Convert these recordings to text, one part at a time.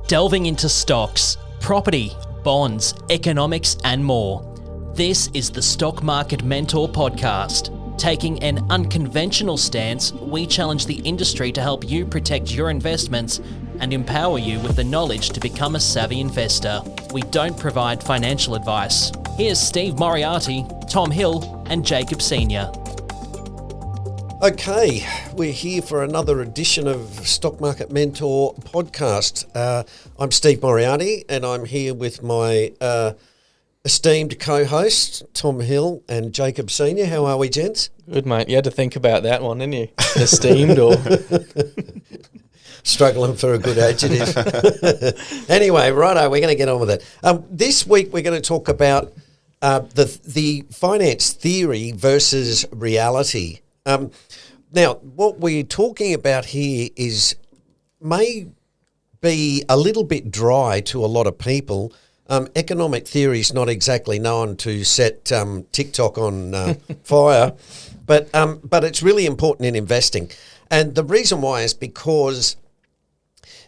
delving into stocks, property, bonds, economics, and more. This is the Stock Market Mentor podcast. Taking an unconventional stance, we challenge the industry to help you protect your investments and empower you with the knowledge to become a savvy investor. We don't provide financial advice. Here's Steve Moriarty, Tom Hill, and Jacob Sr. Okay, we're here for another edition of Stock Market Mentor podcast. I'm Steve Moriarty, and I'm here with my esteemed co-hosts, Tom Hill and Jacob Sr. How are we, gents? Good, mate. You had to think about that one, didn't you? Esteemed or... Struggling for a good adjective. Anyway, righto, we're going to get on with it. This week we're going to talk about the finance theory versus reality. Now, what we're talking about here may be a little bit dry to a lot of people. Economic theory is not exactly known to set TikTok on fire, but it's really important in investing. And the reason why is because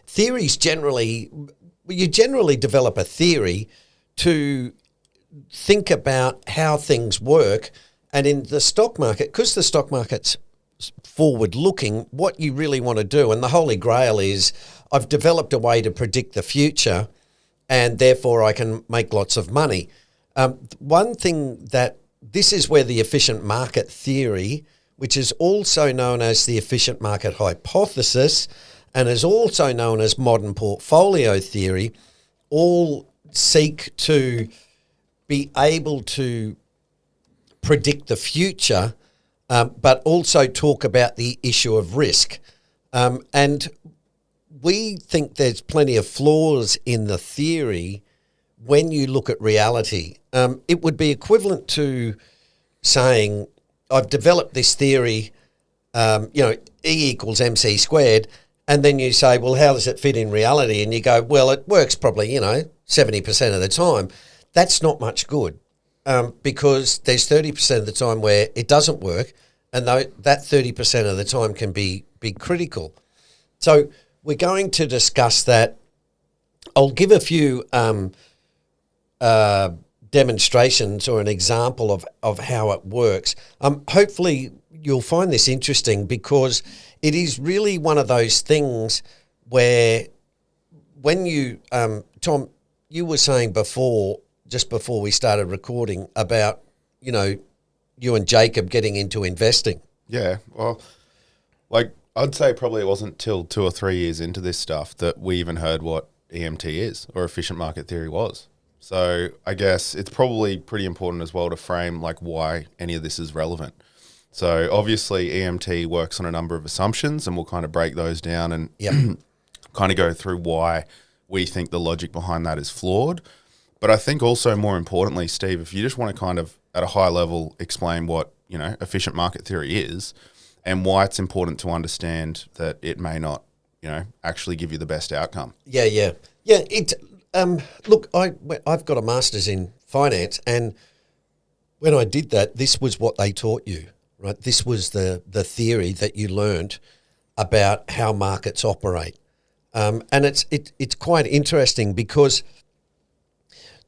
theories you generally develop a theory to think about how things work. And in the stock market, because the stock market's forward-looking, what you really want to do, and the holy grail is, I've developed a way to predict the future, and therefore I can make lots of money. One thing this is where the efficient market theory, which is also known as the efficient market hypothesis, and is also known as modern portfolio theory, all seek to be able to predict the future, but also talk about the issue of risk. And we think there's plenty of flaws in the theory when you look at reality. It would be equivalent to saying, I've developed this theory, E equals MC squared, and then you say, well, how does it fit in reality? And you go, well, it works probably, 70% of the time. That's not much good. Because there's 30% of the time where it doesn't work, and that 30% of the time can be critical. So we're going to discuss that. I'll give a few demonstrations or an example of how it works. Hopefully you'll find this interesting because it is really one of those things where when you, Tom, you were saying just before we started recording about, you and Jacob getting into investing. Yeah, well, I'd say probably it wasn't till 2 or 3 years into this stuff that we even heard what EMT is or efficient market theory was. So I guess it's probably pretty important as well to frame why any of this is relevant. So obviously EMT works on a number of assumptions, and we'll kind of break those down and kind of go through why we think the logic behind that is flawed. But I think also more importantly, Steve, if you just want to kind of at a high level explain what, efficient market theory is and why it's important to understand that it may not, actually give you the best outcome. Yeah. Look, I've got a master's in finance, and when I did that, this was what they taught you, right? This was the theory that you learned about how markets operate. And it's quite interesting because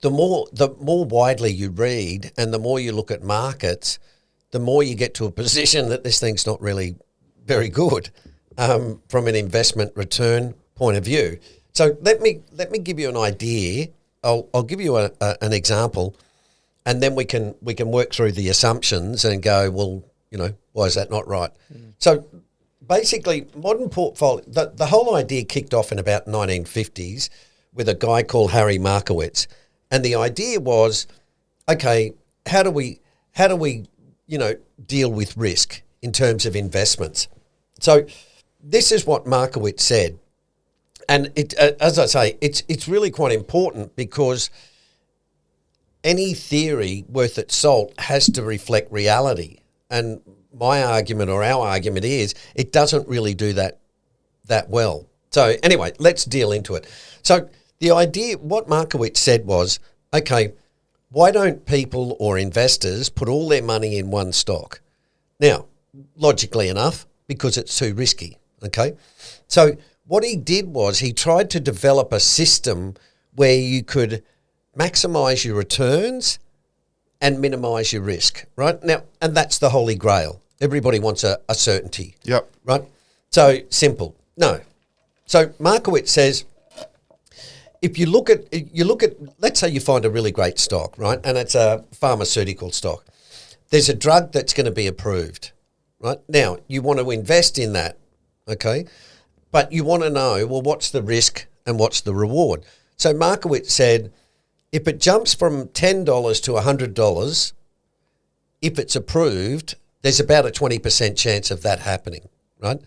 the more widely you read and the more you look at markets, the more you get to a position that this thing's not really very good from an investment return point of view. So let me give you an idea. I'll give you an example, and then we can work through the assumptions and go, well, why is that not right? So basically, modern portfolio, the whole idea kicked off in about 1950s with a guy called Harry Markowitz. And the idea was, okay, how do we deal with risk in terms of investments? So this is what Markowitz said. And as I say, it's really quite important because any theory worth its salt has to reflect reality. And my argument or our argument is it doesn't really do that well. So anyway, let's deal into it. So the idea, what Markowitz said was, okay, why don't people or investors put all their money in one stock? Now, logically enough, because it's too risky, okay? So what he did was he tried to develop a system where you could maximise your returns and minimise your risk, right? Now, and that's the holy grail. Everybody wants a certainty. Yep. Right? So, simple. No. So, Markowitz says, if you look at, let's say you find a really great stock, right? And it's a pharmaceutical stock. There's a drug that's going to be approved, right? Now, you want to invest in that, okay? But you want to know, well, what's the risk and what's the reward? So Markowitz said, if it jumps from $10 to $100, if it's approved, there's about a 20% chance of that happening, right?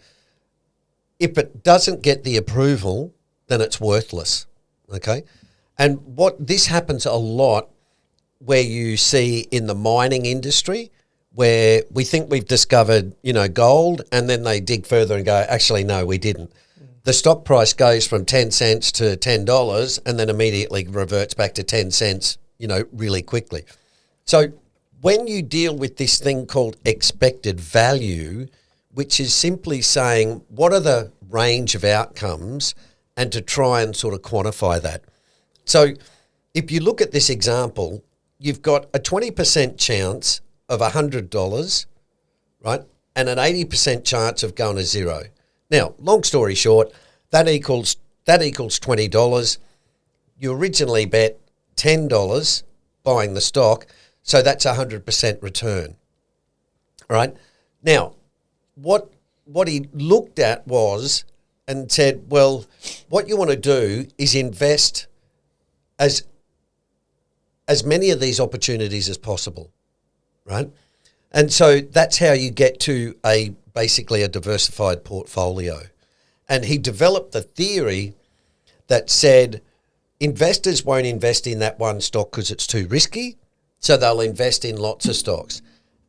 If it doesn't get the approval, then it's worthless, okay? And what this happens a lot where you see in the mining industry where we think we've discovered, gold, and then they dig further and go, actually, no, we didn't. The stock price goes from 10 cents to $10 and then immediately reverts back to 10 cents, really quickly. So when you deal with this thing called expected value, which is simply saying what are the range of outcomes and to try and sort of quantify that. So if you look at this example, you've got a 20% chance of $100, right, and an 80% chance of going to zero. Now, long story short, that equals $20. You originally bet $10 buying the stock, so that's 100% return. All right? Now, what he looked at was and said, well, what you want to do is invest as many of these opportunities as possible, right? And so that's how you get to basically a diversified portfolio. And he developed the theory that said investors won't invest in that one stock because it's too risky, so they'll invest in lots of stocks.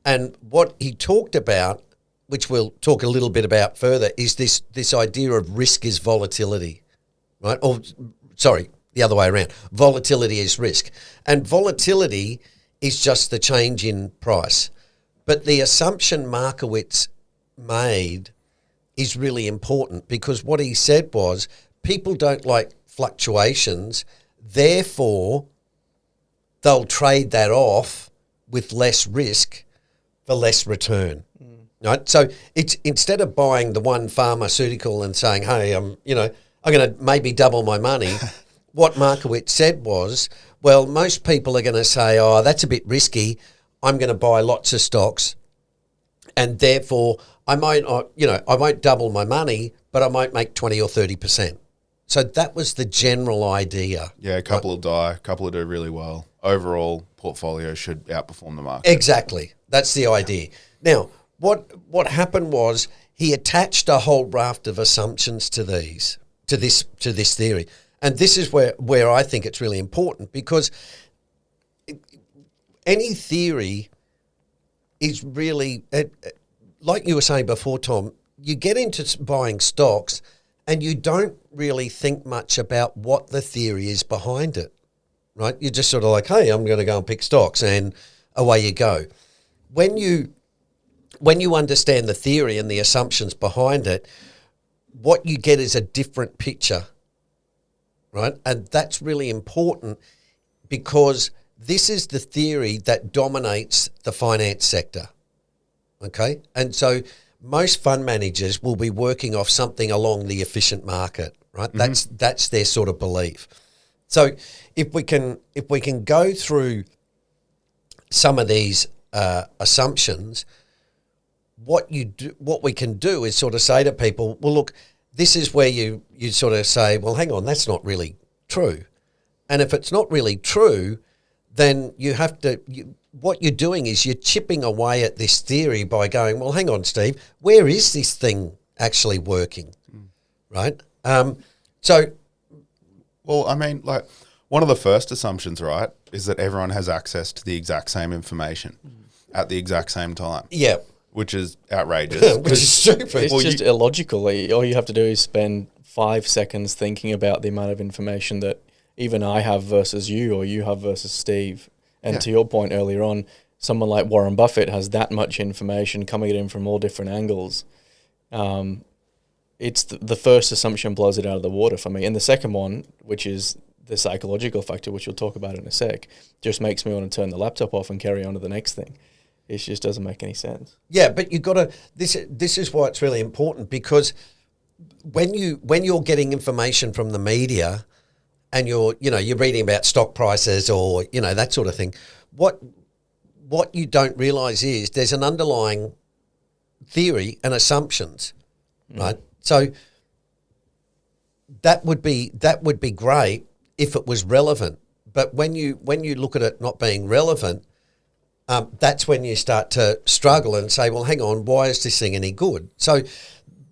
And what he talked about, which we'll talk a little bit about further, is this idea of risk is volatility, right? Or, sorry, the other way around. Volatility is risk. And volatility is just the change in price. But the assumption Markowitz made is really important because what he said was people don't like fluctuations, therefore they'll trade that off with less risk for less return. Right? So it's instead of buying the one pharmaceutical and saying, hey, I'm going to maybe double my money, what Markowitz said was, well, most people are going to say, oh, that's a bit risky. I'm going to buy lots of stocks and therefore I won't double my money, but I might make 20 or 30%. So that was the general idea. Yeah, a couple will die, a couple will do really well. Overall, portfolio should outperform the market. Exactly. That's the idea. Now, what happened was he attached a whole raft of assumptions to this theory. And this is where I think it's really important because any theory is really, like you were saying before, Tom, you get into buying stocks and you don't really think much about what the theory is behind it, right? You're just sort of like, hey, I'm going to go and pick stocks and away you go. When you understand the theory and the assumptions behind it, what you get is a different picture, right? And that's really important because this is the theory that dominates the finance sector, okay? And so most fund managers will be working off something along the efficient market, right? Mm-hmm. That's their sort of belief. So if we can go through some of these assumptions, what we can do is sort of say to people, well, look, this is where you sort of say, well, hang on, that's not really true. And if it's not really true, then you have to, what you're doing is you're chipping away at this theory by going, well, hang on, Steve, where is this thing actually working, right? Well, I mean, like one of the first assumptions, right, is that everyone has access to the exact same information at the exact same time. Yeah. Which is outrageous. Which is stupid. It's just illogical. All you have to do is spend 5 seconds thinking about the amount of information that even I have versus you or you have versus Steve. And to your point earlier on, someone like Warren Buffett has that much information coming in from all different angles. it's the first assumption blows it out of the water for me. And the second one, which is the psychological factor, which we'll talk about in a sec, just makes me want to turn the laptop off and carry on to the next thing. It just doesn't make any sense. Yeah, but you got to. This is why it's really important, because when you're getting information from the media, and you're reading about stock prices or that sort of thing, what you don't realise is there's an underlying theory and assumptions, right? So that would be great if it was relevant, but when you look at it not being relevant, that's when you start to struggle and say, well, hang on, why is this thing any good? So,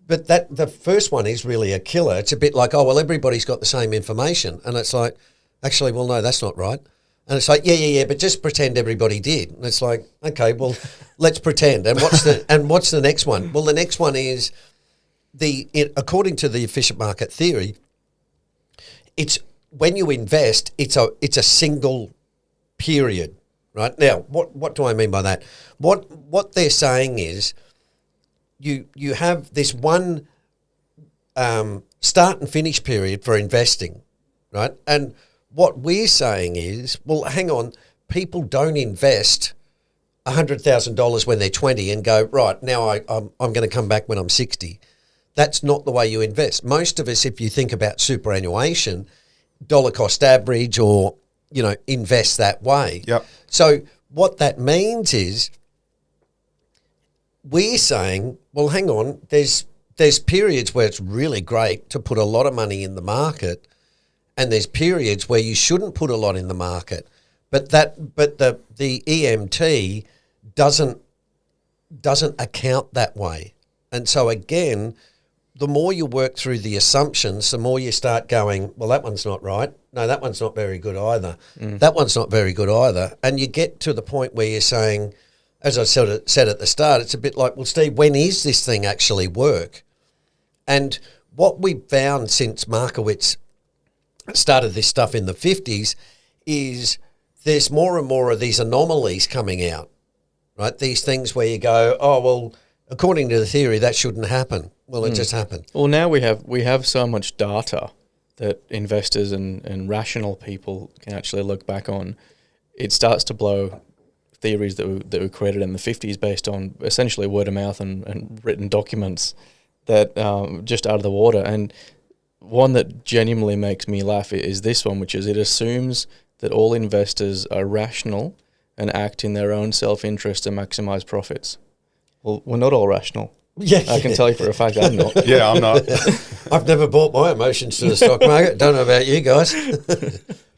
but the first one is really a killer. It's a bit like, oh, well, everybody's got the same information, and it's like, actually, well, no, that's not right. And it's like, yeah, but just pretend everybody did. And it's like, okay, well, let's pretend. And what's the next one? Well, the next one is according to the efficient market theory, it's when you invest, it's a single period, right? Now, what do I mean by that? What they're saying is you have this one start and finish period for investing, right? And what we're saying is, well, hang on, people don't invest $100,000 when they're 20 and go, right, now I'm going to come back when I'm 60. That's not the way you invest. Most of us, if you think about superannuation, dollar cost average or, invest that way. Yep. So what that means is we're saying, well, hang on, there's periods where it's really great to put a lot of money in the market, and there's periods where you shouldn't put a lot in the market. But the EMT doesn't account that way. And so again, the more you work through the assumptions, the more you start going, well, that one's not right. No, that one's not very good either. That one's not very good either. And you get to the point where you're saying, as I said at the start, it's a bit like, well, Steve, when is this thing actually work? And what we've found since Markowitz started this stuff in the 50s is there's more and more of these anomalies coming out, right? These things where you go, oh, well, according to the theory, that shouldn't happen. Well, it just happened. Well, now we have so much data that investors and rational people can actually look back on. It starts to blow theories that were created in the 50s based on essentially word of mouth and written documents that just out of the water. And one that genuinely makes me laugh is this one, which is it assumes that all investors are rational and act in their own self-interest to maximize profits. Well, we're not all rational. Yeah, I can tell you for a fact I'm not. Yeah, I'm not. I've never bought my emotions to the stock market. Don't know about you guys.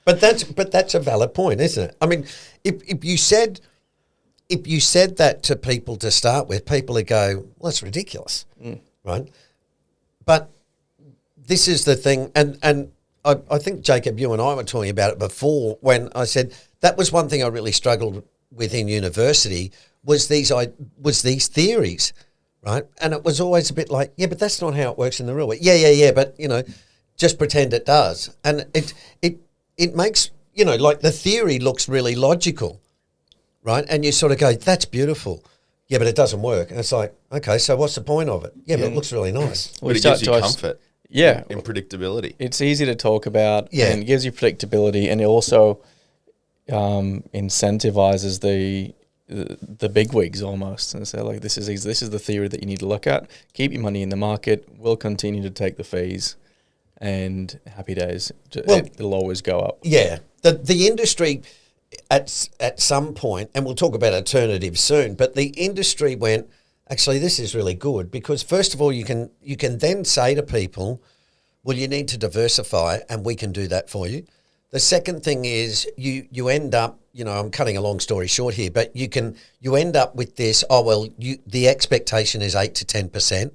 But that's a valid point, isn't it? I mean, if you said that to people to start with, people would go, well, that's ridiculous, right? But this is the thing, and I think, Jacob, you and I were talking about it before when I said that was one thing I really struggled with in university was these theories, right? And it was always a bit like, yeah, but that's not how it works in the real world. Yeah, but, just pretend it does. And it makes, like the theory looks really logical, right? And you sort of go, that's beautiful. Yeah, but it doesn't work. And it's like, okay, so what's the point of it? Yeah, but it looks really nice. Well, But it gives you comfort. Yeah. In predictability. It's easy to talk about, Yeah. and it gives you predictability, and it also incentivizes the bigwigs almost, and say like this is the theory that you need to look at. Keep your money in the market. We'll continue to take the fees, and happy days. It'll always go up. Yeah, the industry at some point, and we'll talk about alternatives soon, but the industry went, actually, this is really good because first of all, you can then say to people, well, you need to diversify, and we can do that for you. The second thing is you end up, I'm cutting a long story short here, but you end up with this, the expectation is 8 to 10%,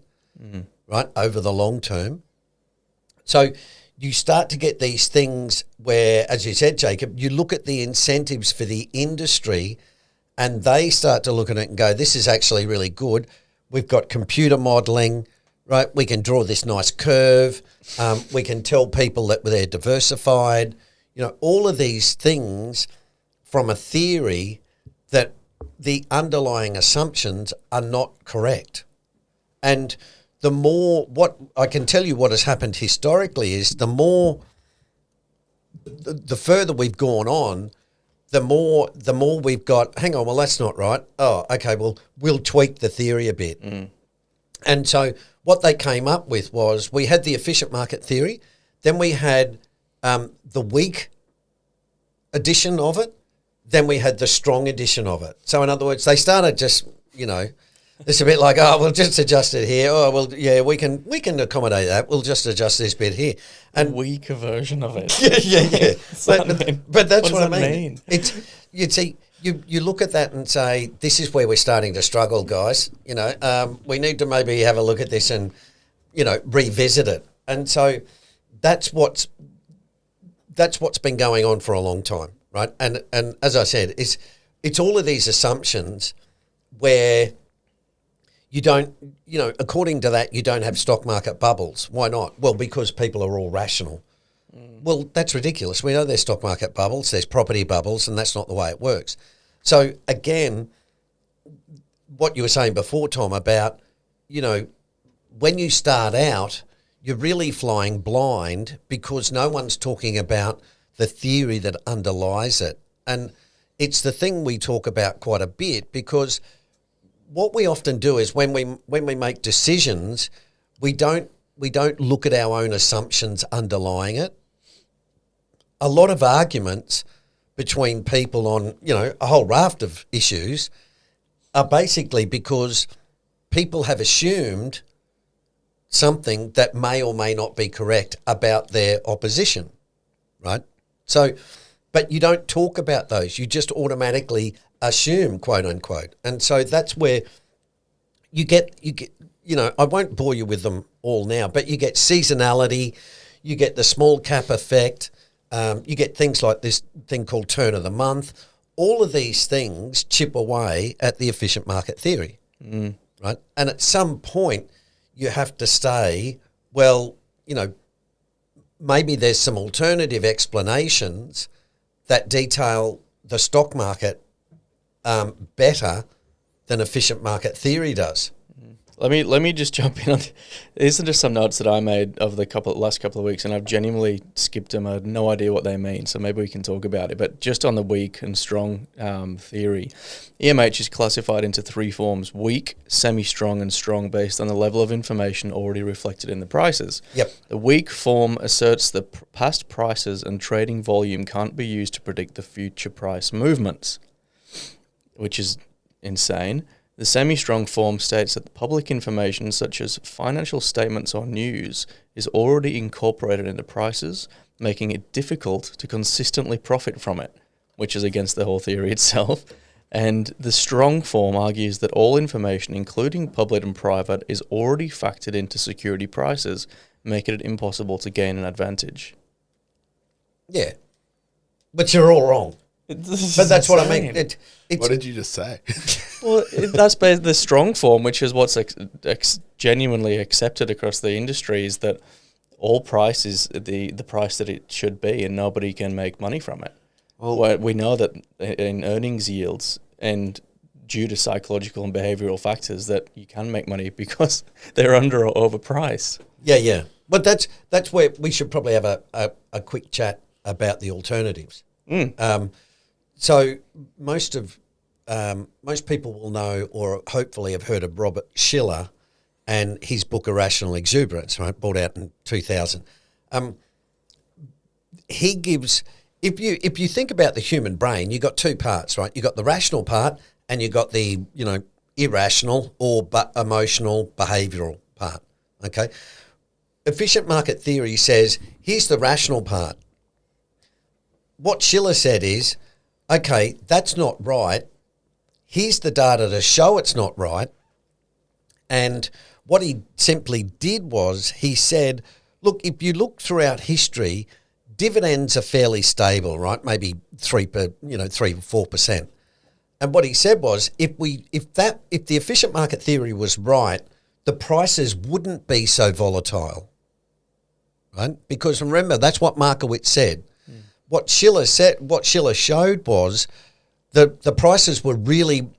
right, over the long term. So you start to get these things where, as you said, Jacob, you look at the incentives for the industry and they start to look at it and go, this is actually really good. We've got computer modelling, right? We can draw this nice curve. We can tell people that they're diversified. All of these things from a theory that the underlying assumptions are not correct. And the more, what I can tell you what has happened historically is the further we've gone on, the more we've got, hang on, well, that's not right. Oh, okay, well, we'll tweak the theory a bit. And so what they came up with was we had the efficient market theory, then we had the weak edition of it, then we had the strong edition of it. So in other words, they started just, it's a bit like, oh, we'll just adjust it here. Oh, well, yeah, we can accommodate that. We'll just adjust this bit here. And weaker version of it. yeah. But that's what I mean. It's You see, you look at that and say, this is where we're starting to struggle, guys. We need to maybe have a look at this and, revisit it. And so that's what's been going on for a long time, right? And as I said, it's all of these assumptions where you don't, according to that, you don't have stock market bubbles. Why not? Well, because people are all rational. Well, that's ridiculous. We know there's stock market bubbles, there's property bubbles, and that's not the way it works. So again, what you were saying before, Tom, about, when you start out, you're really flying blind because no one's talking about the theory that underlies it. And it's the thing we talk about quite a bit because what we often do is when we make decisions, we don't look at our own assumptions underlying it. A lot of arguments between people on, a whole raft of issues are basically because people have assumed something that may or may not be correct about their opposition, right? So, but you don't talk about those. You just automatically assume, quote unquote. And so that's where you get, I won't bore you with them all now, but you get seasonality, you get the small cap effect, you get things like this thing called turn of the month. All of these things chip away at the efficient market theory, right? And at some point you have to say, well, maybe there's some alternative explanations that detail the stock market better than efficient market theory does. Let me just jump in on. These are just some notes that I made over the last couple of weeks, and I've genuinely skipped them. I had no idea what they mean, so maybe we can talk about it. But just on the weak and strong theory, EMH is classified into three forms: weak, semi-strong, and strong, based on the level of information already reflected in the prices. Yep. The weak form asserts that past prices and trading volume can't be used to predict the future price movements, which is insane. The semi-strong form states that the public information, such as financial statements or news, is already incorporated into prices, making it difficult to consistently profit from it, which is against the whole theory itself. And the strong form argues that all information, including public and private, is already factored into security prices, making it impossible to gain an advantage. Yeah, but you're all wrong. But that's what I mean. What did you just say? Well, that's the strong form, which is what's genuinely accepted across the industry, is that all price is the price that it should be, and nobody can make money from it. Well, we know that in earnings yields and due to psychological and behavioural factors that you can make money because they're under or overpriced. Yeah. But that's where we should probably have a quick chat about the alternatives. So most people will know or hopefully have heard of Robert Shiller and his book Irrational Exuberance, right, brought out in 2000. He gives, if you think about the human brain, you've got two parts, right? You've got the rational part and you've got the, irrational or emotional behavioural part, okay? Efficient market theory says, here's the rational part. What Shiller said is, okay, that's not right. Here's the data to show it's not right. And what he simply did was he said, look, if you look throughout history, dividends are fairly stable, right? Maybe 3-4%. And what he said was, if the efficient market theory was right, the prices wouldn't be so volatile, right? Because remember, that's what Markowitz said. What Shiller showed was the prices were really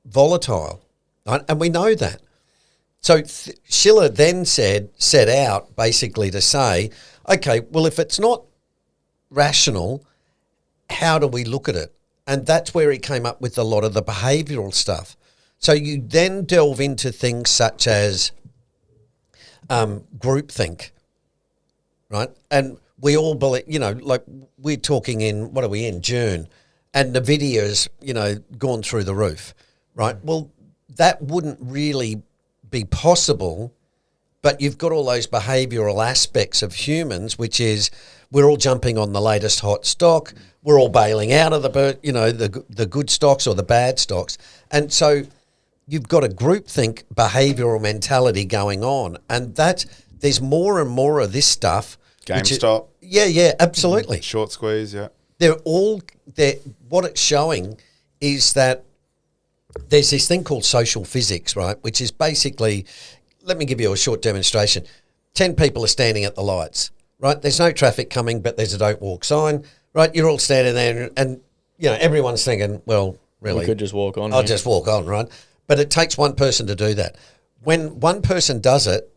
volatile, right? And we know that. So Schiller then set out basically to say, okay, well, if it's not rational, how do we look at it? And that's where he came up with a lot of the behavioural stuff. So you then delve into things such as groupthink, right? And we all believe, like we're talking in, what are we in, June, and NVIDIA's, gone through the roof, right? Well, that wouldn't really be possible, but you've got all those behavioural aspects of humans, which is we're all jumping on the latest hot stock, we're all bailing out of the good stocks or the bad stocks, and so you've got a groupthink behavioural mentality going on, and there's more and more of this stuff. GameStop. Yeah, absolutely. Short squeeze, yeah. What it's showing is that there's this thing called social physics, right? Which is basically, let me give you a short demonstration. 10 people are standing at the lights, right? There's no traffic coming, but there's a don't walk sign, right? You're all standing there and everyone's thinking, well, really, We could just walk on. I'll just walk on, right? But it takes one person to do that. When one person does it,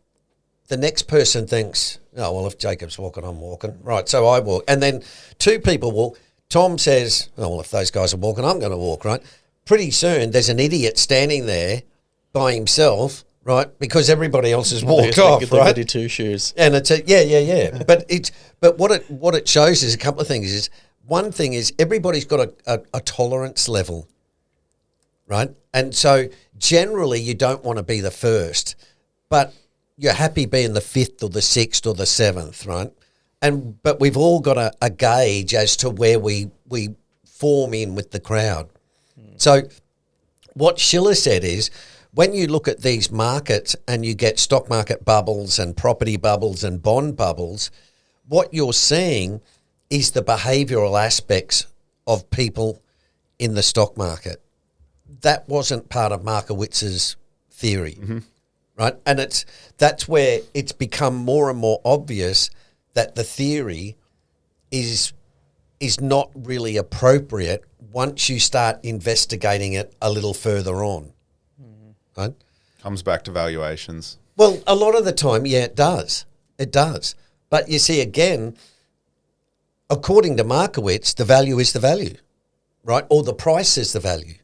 the next person thinks, oh, well, if Jacob's walking, I'm walking. Right, so I walk. And then two people walk. Tom says, oh, well, if those guys are walking, I'm going to walk, right? Pretty soon there's an idiot standing there by himself, right? Because everybody else has walked off, right? The two shoes. And it's yeah. But what it shows is a couple of things. Is one thing is everybody's got a tolerance level, right? And so generally you don't want to be the first, but you're happy being the fifth or the sixth or the seventh, right? But we've all got a gauge as to where we form in with the crowd. So what Schiller said is, when you look at these markets and you get stock market bubbles and property bubbles and bond bubbles, what you're seeing is the behavioural aspects of people in the stock market. That wasn't part of Markowitz's theory, right? And that's where it's become more and more obvious that the theory is not really appropriate once you start investigating it a little further on, right? Comes back to valuations. Well, a lot of the time, yeah, it does. It does. But you see, again, according to Markowitz, the value is the value, right? Or the price is the value.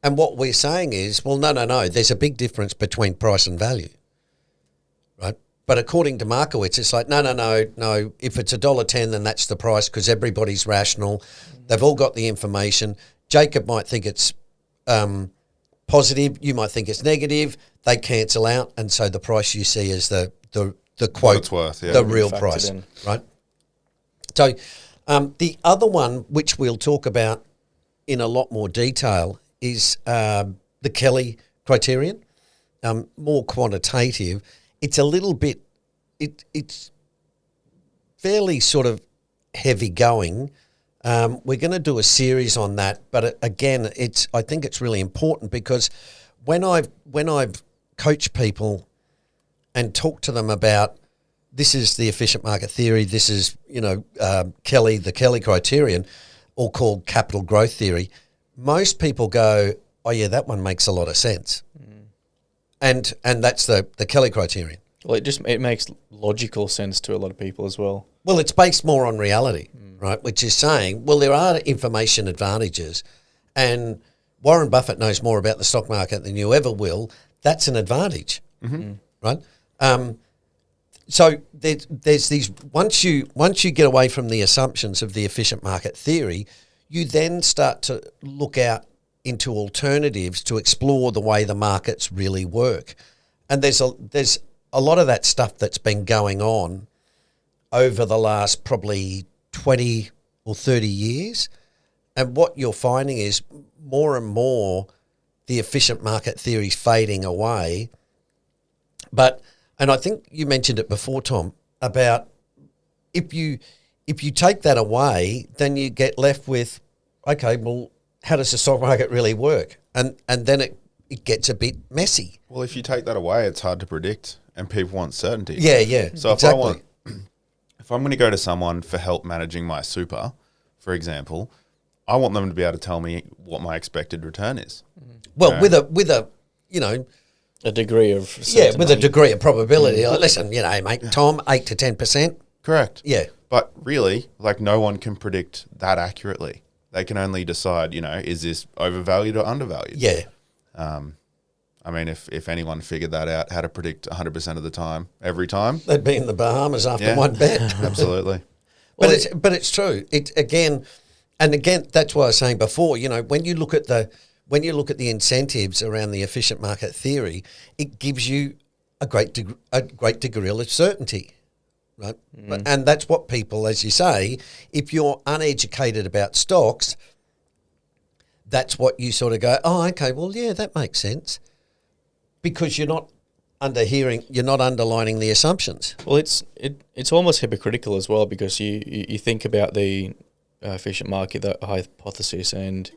And what we're saying is, well, no, there's a big difference between price and value, right? But according to Markowitz, it's like, no. If it's $1.10, then that's the price because everybody's rational. They've all got the information. Jacob might think it's positive. You might think it's negative. They cancel out. And so the price you see is the quote, it's worth, yeah. the real price, right? So the other one, which we'll talk about in a lot more detail, is the Kelly criterion, more quantitative. It's a little bit, it's fairly sort of heavy going. We're going to do a series on that, but again, I think it's really important because when I've coached people and talked to them about this is the efficient market theory, this is the Kelly criterion, or called capital growth theory, most people go, oh yeah, that one makes a lot of sense. And that's the Kelly criterion. Well, it makes logical sense to a lot of people as well. Well, it's based more on reality, right? Which is saying, well, there are information advantages, and Warren Buffett knows more about the stock market than you ever will. That's an advantage, right? So there's these. Once you get away from the assumptions of the efficient market theory, you then start to look out into alternatives to explore the way the markets really work. And there's a lot of that stuff that's been going on over the last probably 20 or 30 years. And what you're finding is more and more the efficient market theory is fading away. And I think you mentioned it before, Tom, about if you take that away, then you get left with, okay, well, how does the stock market really work? And then it gets a bit messy. Well, if you take that away, it's hard to predict, and people want certainty. Yeah. So exactly. if I'm going to go to someone for help managing my super, for example, I want them to be able to tell me what my expected return is. Well, with a A degree of Yeah, with a certainty. degree of probability. Like, listen, mate, Tom, 8 to 10%. Correct. Yeah. But really, like, no one can predict that accurately. They can only decide, is this overvalued or undervalued? Yeah. I mean, if anyone figured that out, how to predict 100% of the time, every time, They'd be in the Bahamas after Yeah. one bet. absolutely. But it's true. It's again, that's what I was saying before. When you look at the incentives around the efficient market theory, it gives you a great degree of certainty, right? And that's what people, as you say, if you're uneducated about stocks, that's what you sort of go, oh, okay, well, yeah, that makes sense, because you're not underlining the assumptions. Well, it's almost hypocritical as well, because you think about the efficient market, that hypothesis, and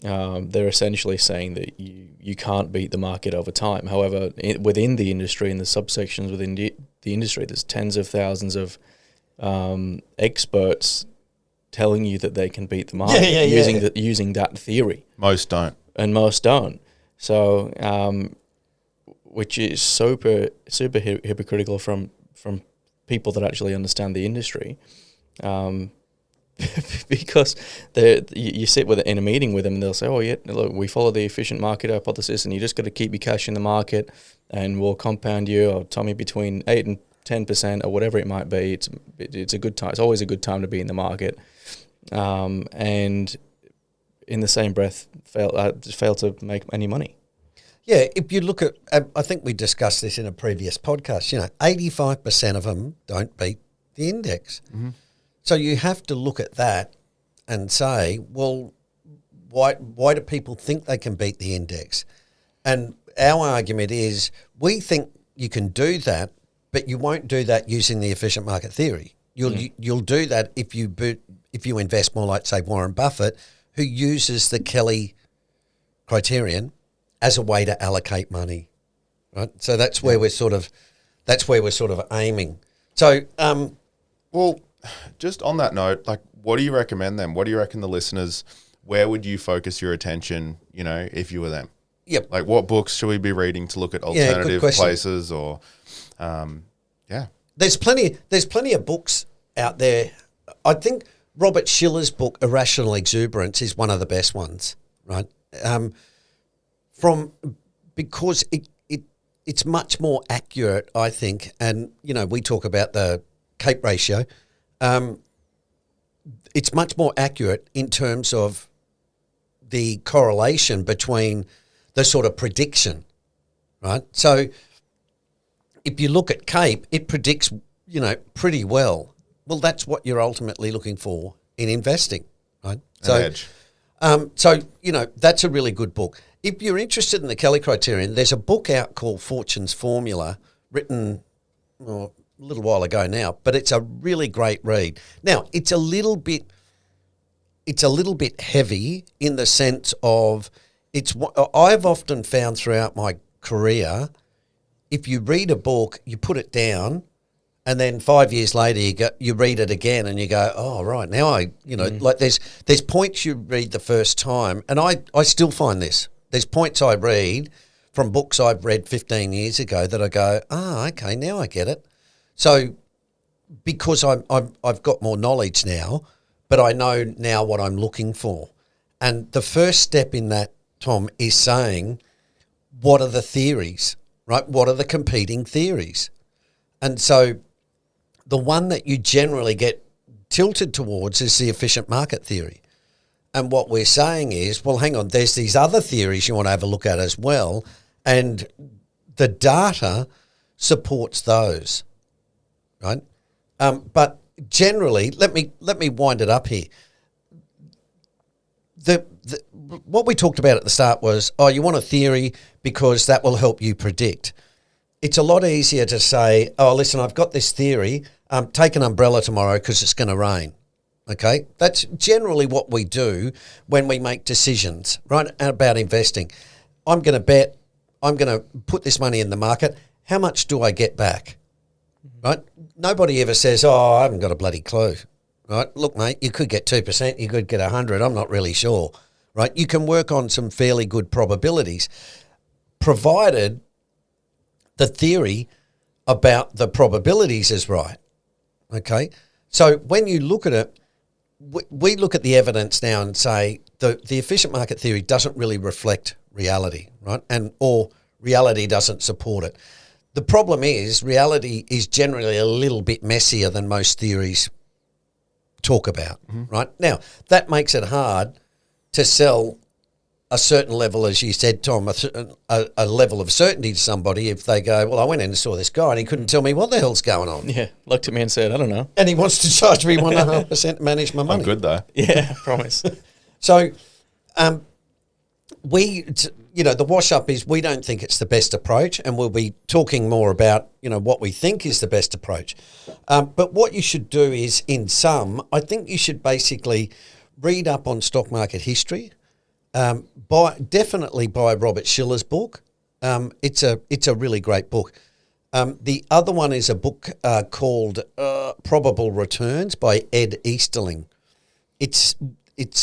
they're essentially saying that you can't beat the market over time. However, within the industry and the subsections within the industry, there's tens of thousands of experts telling you that they can beat the market using that theory. Most don't. And most don't. So, which is super hypocritical from people that actually understand the industry, because you sit in a meeting with them and they'll say, "Oh yeah, look, we follow the efficient market hypothesis, and you just got to keep your cash in the market, and we'll compound you, or tell me between 8 and 10% or whatever it might be. It's a good time. It's always a good time to be in the market." And in the same breath, fail to make any money. Yeah, if you look at, I think we discussed this in a previous podcast, 85% of them don't beat the index. Mm-hmm. So you have to look at that and say, well, why do people think they can beat the index? And our argument is, we think you can do that, but you won't do that using the efficient market theory. You'll do that if you invest more like, say, Warren Buffett, who uses the Kelly criterion as a way to allocate money, right? So that's where we're sort of aiming. So, Well, just on that note, like, what do you recommend then? What do you reckon the listeners, where would you focus your attention, if you were them? Yep. Like, what books should we be reading to look at good alternative question. places or, There's plenty of books out there. I think Robert Schiller's book Irrational Exuberance is one of the best ones, right? Because it's much more accurate, I think, and we talk about the CAPE ratio. It's much more accurate in terms of the correlation between the sort of prediction, right? So if you look at CAPE, it predicts, pretty well. Well, that's what you're ultimately looking for in investing, right? an edge? That's a really good book. If you're interested in the Kelly criterion, there's a book out called Fortune's Formula, written a little while ago now, but it's a really great read. Now, it's a little bit heavy in the sense of I've often found throughout my career, if you read a book, you put it down, and then 5 years later you read it again and you go, oh, right, now like there's points you read the first time, and I still find this. There's points I read from books I've read 15 years ago that I go, okay, now I get it. So because I've got more knowledge now, but I know now what I'm looking for. And the first step in that, Tom, is saying, what are the theories, right? What are the competing theories? And so the one that you generally get tilted towards is the efficient market theory. And what we're saying is, well, hang on, there's these other theories you want to have a look at as well, and the data supports those, right? But generally, let me wind it up here. What we talked about at the start was, you want a theory because that will help you predict. It's a lot easier to say, listen, I've got this theory, take an umbrella tomorrow because it's going to rain. Okay, that's generally what we do when we make decisions, right, about investing. I'm going to bet, I'm going to put this money in the market. How much do I get back? Right? Nobody ever says, I haven't got a bloody clue. Right? Look, mate, you could get 2%, you could get 100, I'm not really sure. Right? You can work on some fairly good probabilities, provided the theory about the probabilities is right. Okay, so when you look at it, we look at the evidence now and say the efficient market theory doesn't really reflect reality, right? Or reality doesn't support it. The problem is reality is generally a little bit messier than most theories talk about, right? Now, that makes it hard to sell a certain level, as you said, Tom, a level of certainty to somebody if they go, well, I went in and saw this guy and he couldn't tell me what the hell's going on. Yeah, looked at me and said, I don't know. And he wants to charge me 1.5% to manage my money. I'm good though. Yeah, promise. So the wash up is we don't think it's the best approach, and we'll be talking more about, what we think is the best approach. But what you should do is, I think you should basically read up on stock market history. Definitely buy Robert Schiller's book. It's a really great book. The other one is a book called Probable Returns by Ed Easterling. It's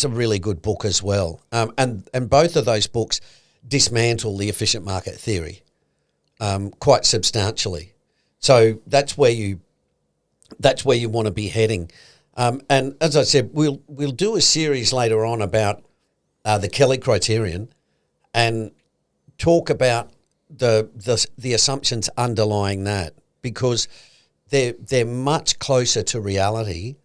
a really good book as well. And both of those books dismantle the efficient market theory quite substantially. So that's where you want to be heading. And as I said, we'll do a series later on about the Kelly criterion and talk about the assumptions underlying that, because they're much closer to reality,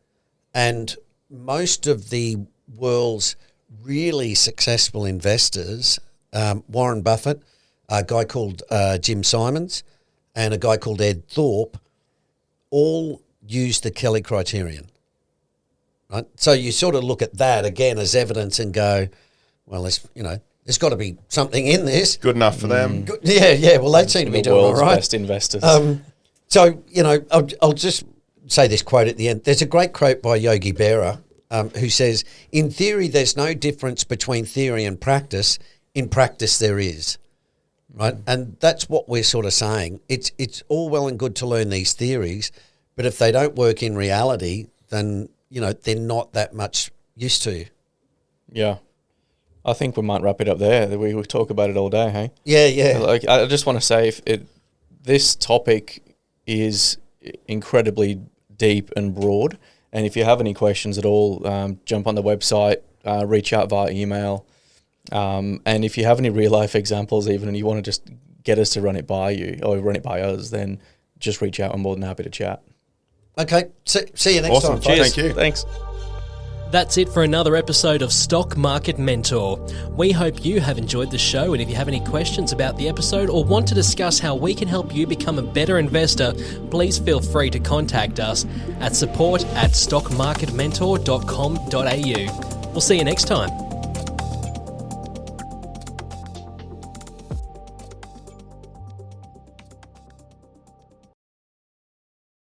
and most of the world's really successful investors, Warren Buffett, a guy called Jim Simons, and a guy called Ed Thorpe, all use the Kelly criterion. Right? So you sort of look at that again as evidence and go, well, there's got to be something in this. Good enough for them. Yeah. Well, they seem to be The doing all world's right. best investors. So, I'll just say this quote at the end. There's a great quote by Yogi Berra who says, in theory, there's no difference between theory and practice. In practice, there is. Right? And that's what we're sort of saying. It's all well and good to learn these theories, but if they don't work in reality, then, they're not that much use to you. Yeah. I think we might wrap it up there. We talk about it all day, hey? Yeah. Like, I just want to say, this topic is incredibly deep and broad, and if you have any questions at all, jump on the website, reach out via email, and if you have any real life examples even and you want to just get us to run it by you or run it by us, then just reach out. I'm more than happy to chat. Okay, see you next Awesome. time. Cheers. Thank you. Thanks. That's it for another episode of Stock Market Mentor. We hope you have enjoyed the show, and if you have any questions about the episode or want to discuss how we can help you become a better investor, please feel free to contact us at support@stockmarketmentor.com.au. We'll see you next time.